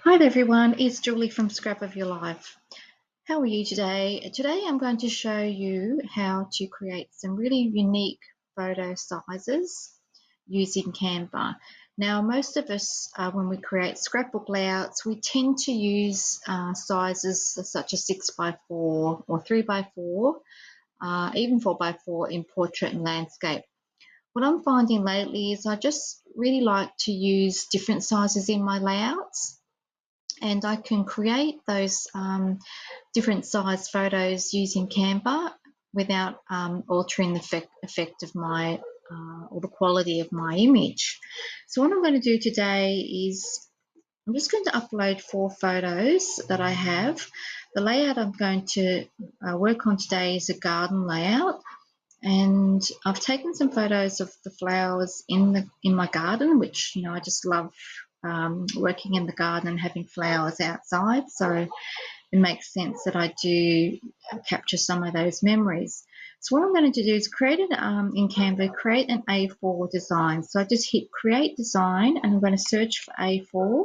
Hi there everyone, it's Julie from Scrap of Your Life. How are you today? Today I'm going to show you how to create some really unique photo sizes using Canva. Now most of us, when we create scrapbook layouts, we tend to use sizes such as 6x4 or 3x4, even 4x4 in portrait and landscape. What I'm finding lately is I just really like to use different sizes in my layouts. And I can create those different size photos using Canva without altering the effect of my or the quality of my image. So what I'm going to do today is I'm just going to upload 4 photos that I have. The layout I'm going to work on today is a garden layout, and I've taken some photos of the flowers in my garden, which I just love working in the garden and having flowers outside, so it makes sense that I do capture some of those memories. So what I'm going to do is create in Canva, create an A4 design. So I just hit create design and I'm going to search for A4,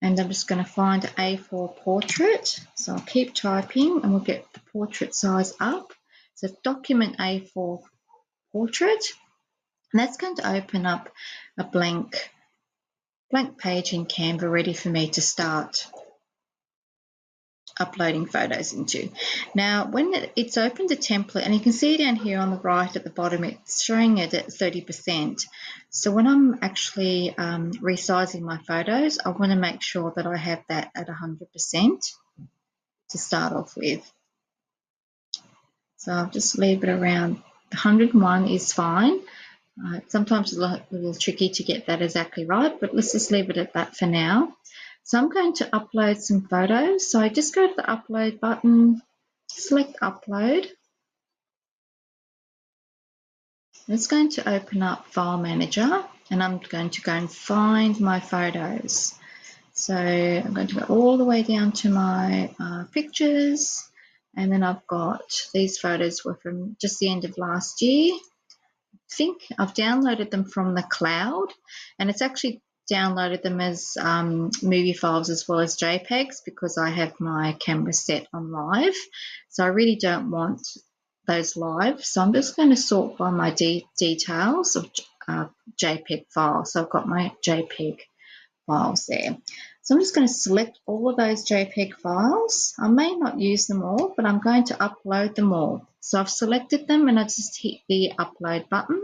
and I'm just going to find A4 portrait. So I'll keep typing and we'll get the portrait size up. So document A4 portrait, and that's going to open up a blank page in Canva ready for me to start uploading photos into. Now when it's opened a template, and you can see down here on the right at the bottom it's showing it at 30%. So when I'm actually resizing my photos, I want to make sure that I have that at 100% to start off with. So I'll just leave it around 101 is fine. Sometimes it's a little tricky to get that exactly right, but let's just leave it at that for now. So I'm going to upload some photos. So I just go to the upload button, select upload. It's going to open up File Manager, and I'm going to go and find my photos. So I'm going to go all the way down to my pictures, and then I've got these photos were from just the end of last year. I think I've downloaded them from the cloud, and it's actually downloaded them as movie files as well as JPEGs because I have my camera set on live. So I really don't want those live. So I'm just going to sort by my details of JPEG files. So I've got my JPEG files there. So I'm just going to select all of those JPEG files. I may not use them all, but I'm going to upload them all. So I've selected them and I just hit the upload button,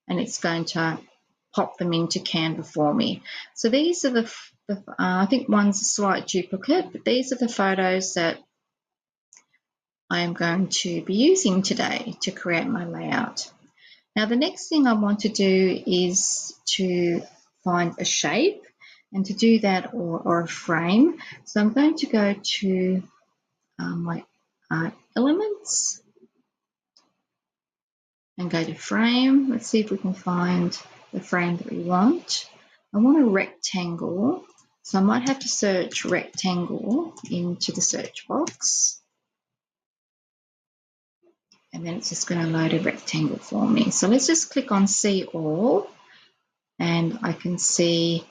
and it's going to pop them into Canva for me. So these are the I think one's a slight duplicate, but these are the photos that I am going to be using today to create my layout. Now the next thing I want to do is to find a shape, and to do that, or a frame. So I'm going to go to my elements and go to frame. Let's see if we can find the frame that we want. I want a rectangle, so I might have to search rectangle into the search box, and then it's just going to load a rectangle for me. So let's just click on see all, and I can see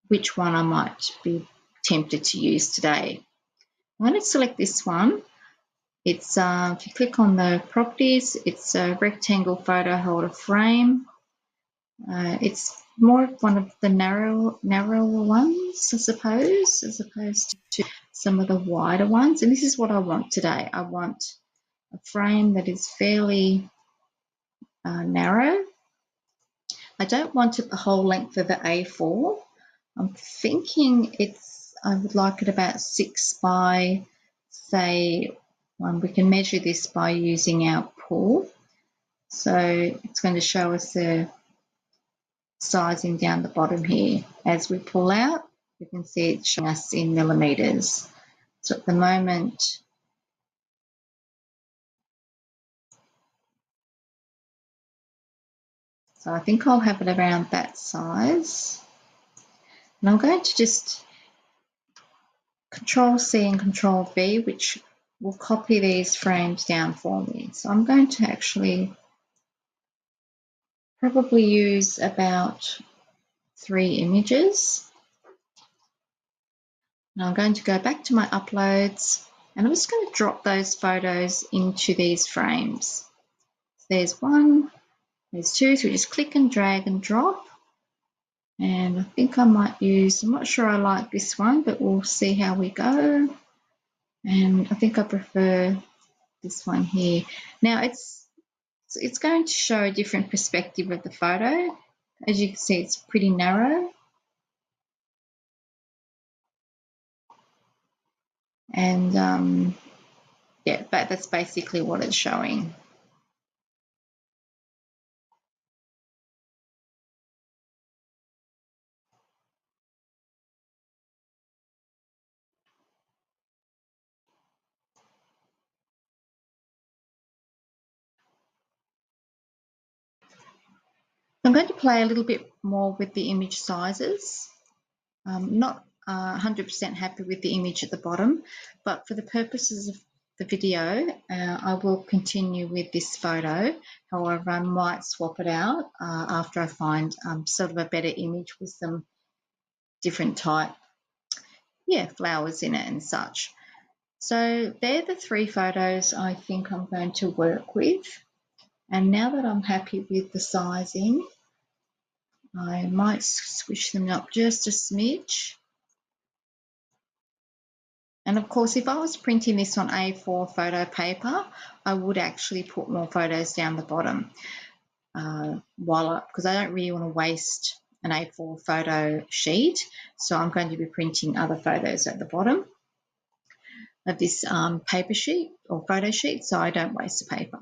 which one I might be tempted to use today. I'm going to select this one. It's if you click on the properties, it's a rectangle photo holder frame. It's more of one of the narrower ones, I suppose, as opposed to some of the wider ones. And this is what I want today. I want a frame that is fairly narrow. I don't want it the whole length of the A4. I'm thinking I would like it about 6 by, say, we can measure this by using our pull. So it's going to show us the sizing down the bottom here. As we pull out, you can see it's showing us in millimeters. So at the moment, so I think I'll have it around that size. And I'm going to just Control C and Control V, which will copy these frames down for me. So I'm going to actually probably use about 3 images. Now I'm going to go back to my uploads and I'm just going to drop those photos into these frames. So there's 1, there's 2, so we just click and drag and drop. And I think I might use, I'm not sure I like this one, but we'll see how we go. And I think I prefer this one here. Now it's going to show a different perspective of the photo. As you can see, it's pretty narrow. And yeah, but that's basically what it's showing. I'm going to play a little bit more with the image sizes. I'm not 100% happy with the image at the bottom, but for the purposes of the video, I will continue with this photo. However, I might swap it out after I find sort of a better image with some different type, flowers in it and such. So they're the 3 photos I think I'm going to work with. And now that I'm happy with the sizing, I might switch them up just a smidge. And of course, if I was printing this on A4 photo paper, I would actually put more photos down the bottom because I don't really want to waste an A4 photo sheet. So I'm going to be printing other photos at the bottom of this paper sheet or photo sheet, so I don't waste the paper.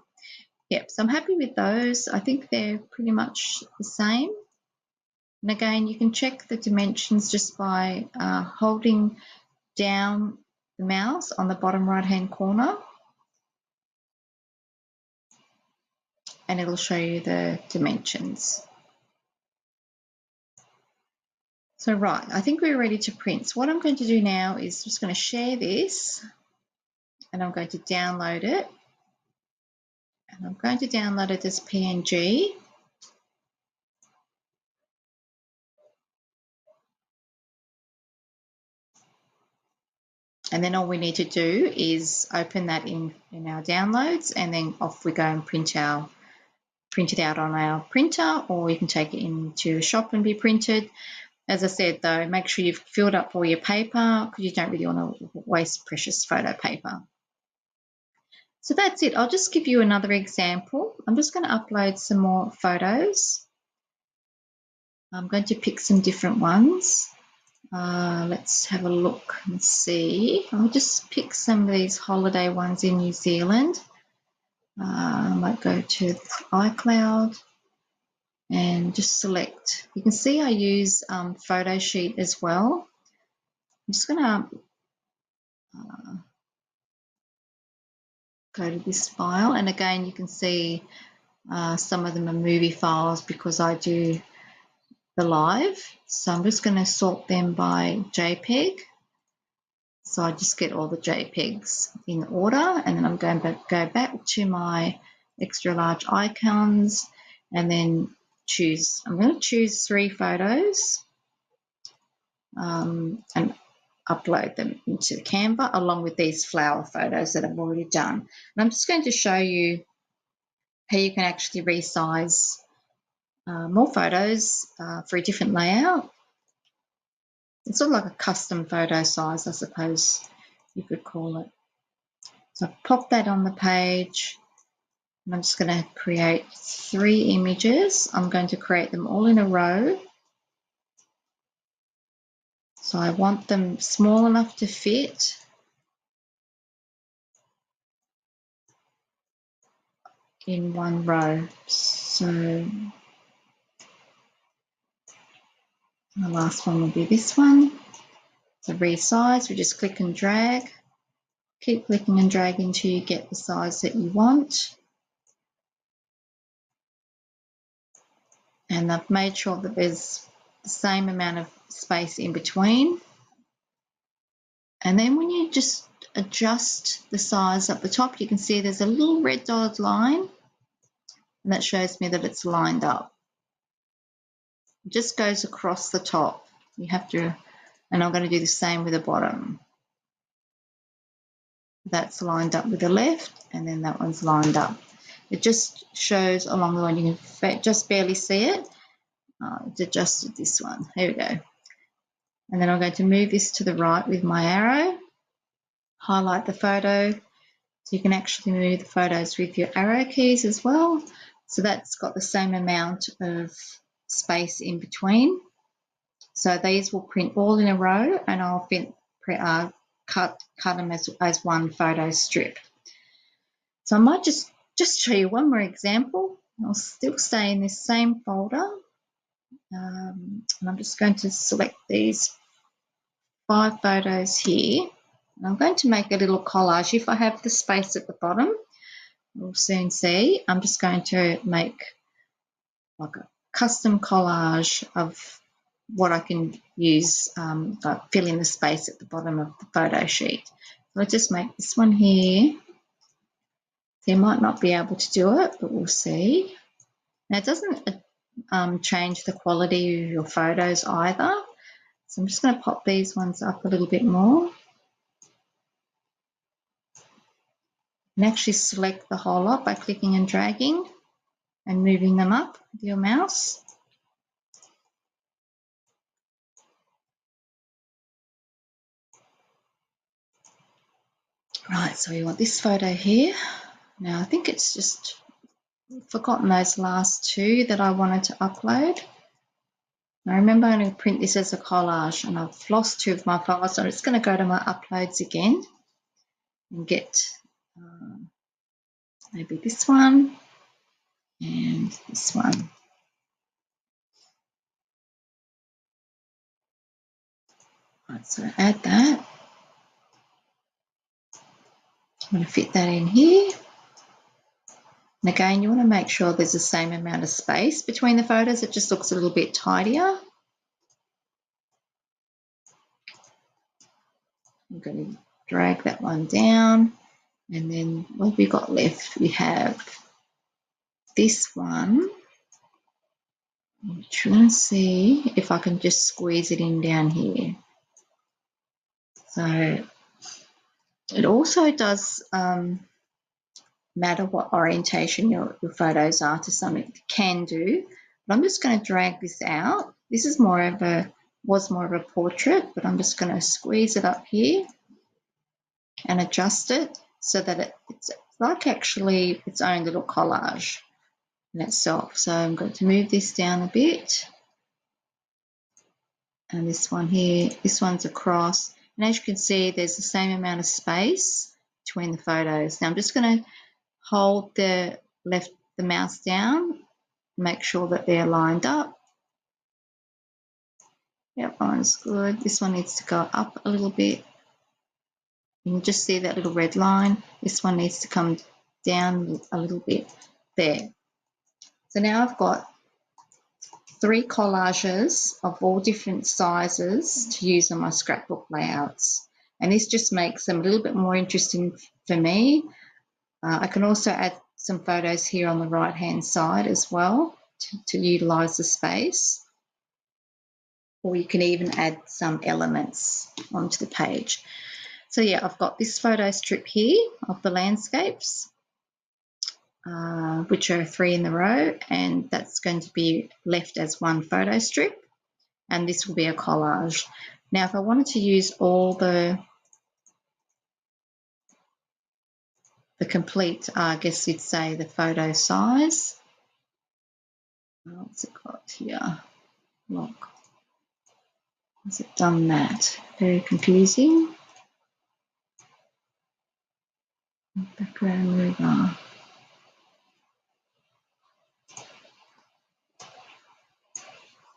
Yep, so I'm happy with those. I think they're pretty much the same. And again, you can check the dimensions just by holding down the mouse on the bottom right hand corner, and it'll show you the dimensions. So right, I think we're ready to print. So what I'm going to do now is just going to share this, and I'm going to download it. And I'm going to download it as PNG. And then all we need to do is open that in our downloads, and then off we go and print it out on our printer, or you can take it into a shop and be printed. As I said though, make sure you've filled up all your paper because you don't really want to waste precious photo paper. So that's it. I'll just give you another example. I'm just going to upload some more photos. I'm going to pick some different ones. Let's have a look and see. I'll just pick some of these holiday ones in New Zealand. I might go to iCloud and just select. You can see I use photo sheet as well. I'm just going to go to this file, and again you can see some of them are movie files because I do the live. So I'm just going to sort them by JPEG. So I just get all the JPEGs in order, and then I'm going to go back to my extra large icons and then choose. I'm going to choose 3 photos and upload them into Canva along with these flower photos that I've already done. And I'm just going to show you how you can actually resize more photos for a different layout. It's sort of like a custom photo size, I suppose you could call it. So I've popped that on the page, and I'm just going to create 3 images. I'm going to create them all in a row. So I want them small enough to fit. In one row. So the last one will be this one. So resize, we just click and drag. Keep clicking and dragging until you get the size that you want. And I've made sure that there's the same amount of space in between. And then when you just adjust the size up the top, you can see there's a little red dotted line, and that shows me that it's lined up. It just goes across the top. You have to, and I'm going to do the same with the bottom. That's lined up with the left, and then that one's lined up. It just shows along the line. You can just barely see it. It's adjusted this one. Here we go. And then I'm going to move this to the right with my arrow, highlight the photo. So you can actually move the photos with your arrow keys as well. So that's got the same amount of space in between. So these will print all in a row, and I'll cut them as one photo strip. So I might just show you one more example. I'll still stay in this same folder. And I'm just going to select these 5 photos here. And I'm going to make a little collage. If I have the space at the bottom, we'll soon see. I'm just going to make like a custom collage of what I can use, fill in the space at the bottom of the photo sheet. So I'll just make this one here. So you might not be able to do it, but we'll see. Now it doesn't change the quality of your photos either. So I'm just going to pop these ones up a little bit more. And actually select the whole lot by clicking and dragging and moving them up with your mouse. Right, so we want this photo here. Now I think it's just forgotten those last 2 that I wanted to upload. Now remember, I'm going to print this as a collage, and I've lost 2 of my files, so I'm just going to go to my uploads again and get maybe this one and this one. Right, so add that. I'm going to fit that in here. And again, you want to make sure there's the same amount of space between the photos. It just looks a little bit tidier. I'm going to drag that one down. And then what have we got left? We have this one. I'm trying to see if I can just squeeze it in down here. So it also does matter what orientation your photos are to some extent. It can do. But I'm just going to drag this out. This is was more of a portrait, but I'm just going to squeeze it up here and adjust it so that it's like actually its own little collage in itself. So I'm going to move this down a bit. And this one here, this one's across. And as you can see, there's the same amount of space between the photos. Now I'm just going to hold the mouse down, make sure that they're lined up. Yep, one's good. This one needs to go up a little bit. You can just see that little red line. This one needs to come down a little bit there. So now I've got 3 collages of all different sizes to use on my scrapbook layouts. And this just makes them a little bit more interesting for me. I can also add some photos here on the right hand side as well to utilise the space. Or you can even add some elements onto the page. So yeah, I've got this photo strip here of the landscapes, which are 3 in a row, and that's going to be left as one photo strip, and this will be a collage. Now, if I wanted to use all the complete, I guess you'd say the photo size. What's it got here? Look, has it done that? Very confusing. Background mover.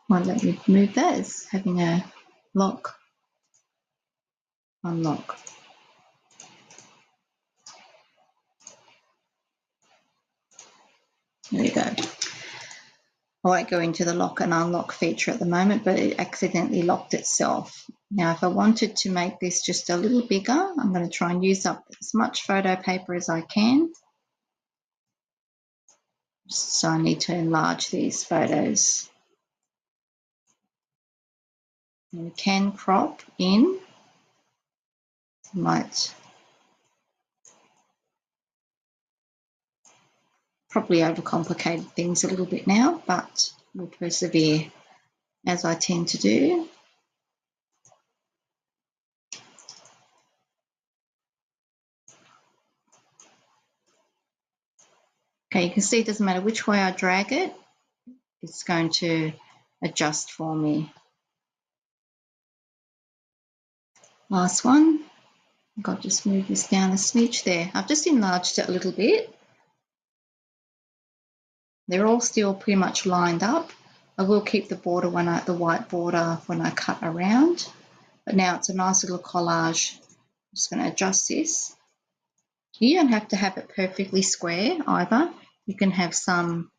Won't let me move that. It's having a lock, unlock. There we go. I won't go into the lock and unlock feature at the moment, but it accidentally locked itself. Now, if I wanted to make this just a little bigger, I'm going to try and use up as much photo paper as I can. So I need to enlarge these photos. And we can crop in. Might probably overcomplicated things a little bit now, but we'll persevere as I tend to do. Okay, you can see it doesn't matter which way I drag it, it's going to adjust for me. Last one. I'll just move this down a smidge there. I've just enlarged it a little bit. They're all still pretty much lined up. I will keep the border the white border when I cut around. But now it's a nice little collage. I'm just going to adjust this. You don't have to have it perfectly square either. You can have some,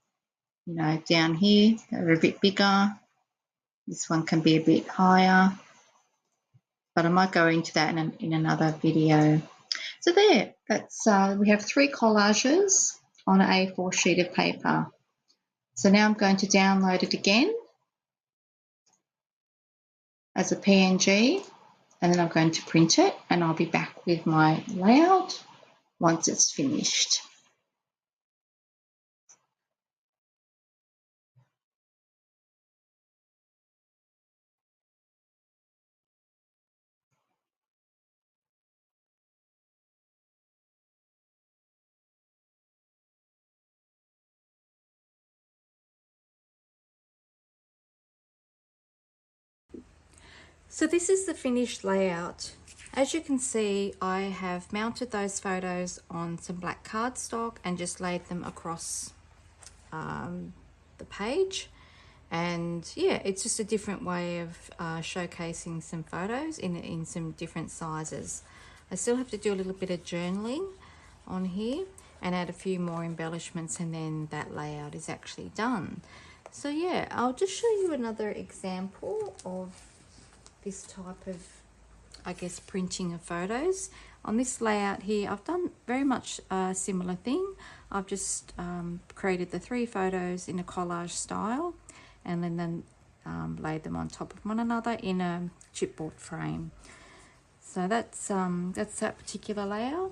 you know, down here that are a bit bigger. This one can be a bit higher. But I might go into that in another video. So there, that's we have 3 collages on an A4 sheet of paper. So now I'm going to download it again as a PNG, and then I'm going to print it, and I'll be back with my layout once it's finished. So this is the finished layout. As you can see, I have mounted those photos on some black cardstock and just laid them across the page. And yeah, it's just a different way of showcasing some photos in some different sizes. I still have to do a little bit of journaling on here and add a few more embellishments, and then that layout is actually done. So yeah, I'll just show you another example of this type of, I guess, printing of photos. On this layout here, I've done very much a similar thing. I've just created the 3 photos in a collage style, and then laid them on top of one another in a chipboard frame. So that's that particular layout.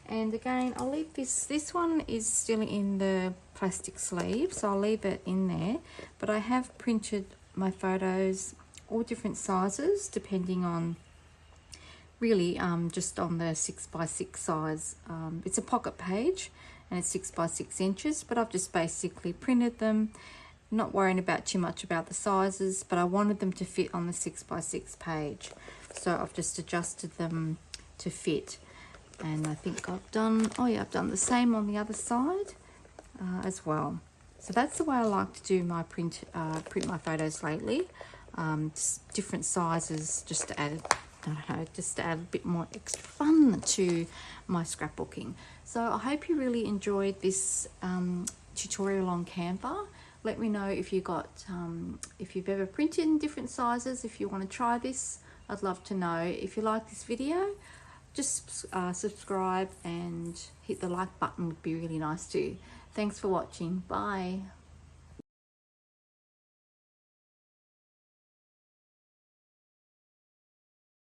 And again, I'll leave this one is still in the plastic sleeve, so I'll leave it in there. But I have printed my photos all different sizes depending on really just on the 6x6 size. It's a pocket page and it's 6x6 inches, but I've just basically printed them, not worrying about too much about the sizes, but I wanted them to fit on the 6x6 page, so I've just adjusted them to fit. And I think I've done, oh yeah, I've done the same on the other side as well. So that's the way I like to do my print my photos lately. Just different sizes, just to add, I don't know, just to add a bit more extra fun to my scrapbooking. So I hope you really enjoyed this tutorial on Canva. Let me know if you got, if you've ever printed in different sizes. If you want to try this, I'd love to know. If you like this video, just subscribe and hit the like button would be really nice too. Thanks for watching. Bye.